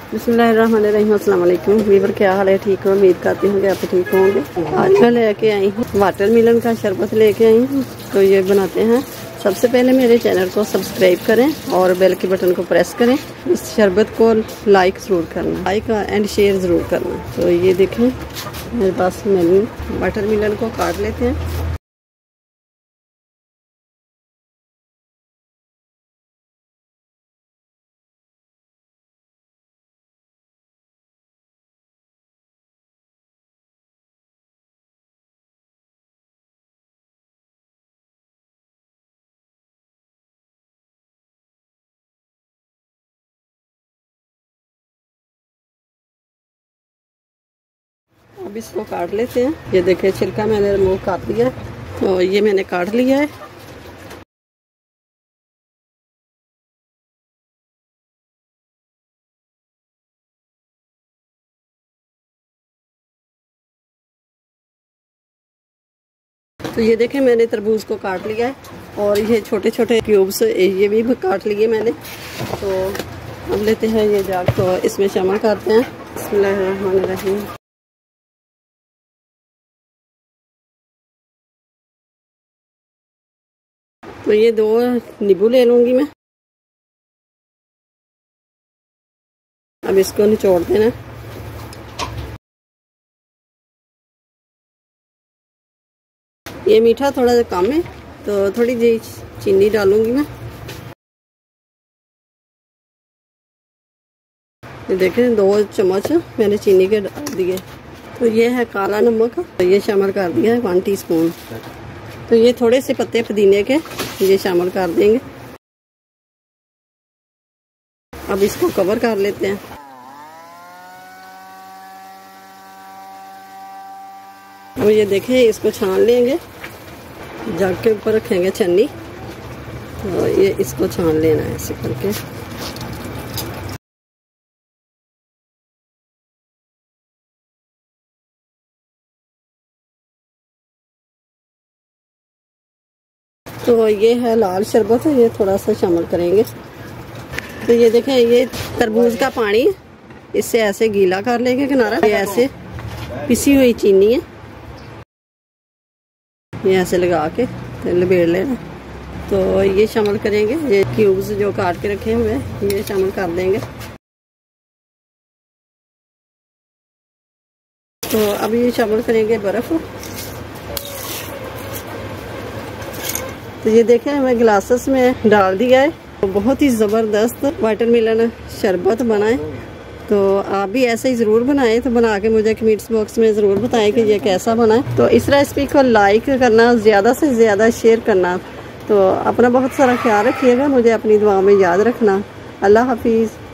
बिस्मिल्लाहिर्रहमानिर्रहीम। अस्सलाम वालेकुम वीवर, क्या हाल है? ठीक हो? उम्मीद करती हूँ कि आप ठीक होंगे। आज मैं लेके आई हूँ वाटरमेलन का शरबत लेके आई हूँ, तो ये बनाते हैं। सबसे पहले मेरे चैनल को सब्सक्राइब करें और बेल के बटन को प्रेस करें। इस शरबत को लाइक ज़रूर करना, लाइक एंड शेयर ज़रूर करना। तो ये देखें मेरे पास मेन्यू। वाटरमेलन को काट लेते हैं। अब इसको काट लेते हैं। ये देखिए छिलका मैंने रिमूव कर दिया, तो ये मैंने काट लिया है। तो ये देखें मैंने तरबूज को काट लिया है और ये छोटे छोटे क्यूब्स ये भी काट लिए मैंने। तो अब लेते हैं ये जाग, तो इसमें शामिल करते हैं। बिस्मिल्लाहिर्रहमानिर्रहीम। तो ये 2 नींबू ले लूँगी मैं। अब इसको निचोड़ देना। ये मीठा थोड़ा सा कम है, तो थोड़ी जी चीनी डालूंगी मैं। ये देखें 2 चम्मच मैंने चीनी के डाल दिए। तो ये है काला नमक, तो ये शामिल कर दिया है 1 टीस्पून। तो ये थोड़े से पत्ते पुदीने के ये शामिल कर देंगे। अब इसको कवर कर लेते हैं। अब ये देखें इसको छान लेंगे, जग के ऊपर रखेंगे छन्नी। तो ये इसको छान लेना है ऐसे करके। तो ये है लाल शरबत, ये थोड़ा सा शामिल करेंगे। तो ये देखें ये तरबूज का पानी, इससे ऐसे गीला कर लेंगे किनारा। ये ऐसे पिसी हुई चीनी है, ये ऐसे लगा के लपेट लेना। तो ये शामिल करेंगे। ये क्यूब्स जो काट के रखे हुए ये शामिल कर देंगे। तो अब ये शामिल करेंगे बर्फ़। तो ये देखें मैं गिलासेस में डाल दिया है। तो बहुत ही ज़बरदस्त वाटरमेलन शरबत बना है। तो आप भी ऐसे ही ज़रूर बनाएं। तो बना के मुझे कमेंट्स बॉक्स में ज़रूर बताएं कि ये कैसा बना है। तो इस रेसिपी को लाइक करना, ज़्यादा से ज़्यादा शेयर करना। तो अपना बहुत सारा ख्याल रखिएगा, मुझे अपनी दुआ में याद रखना। अल्लाह हाफिज़।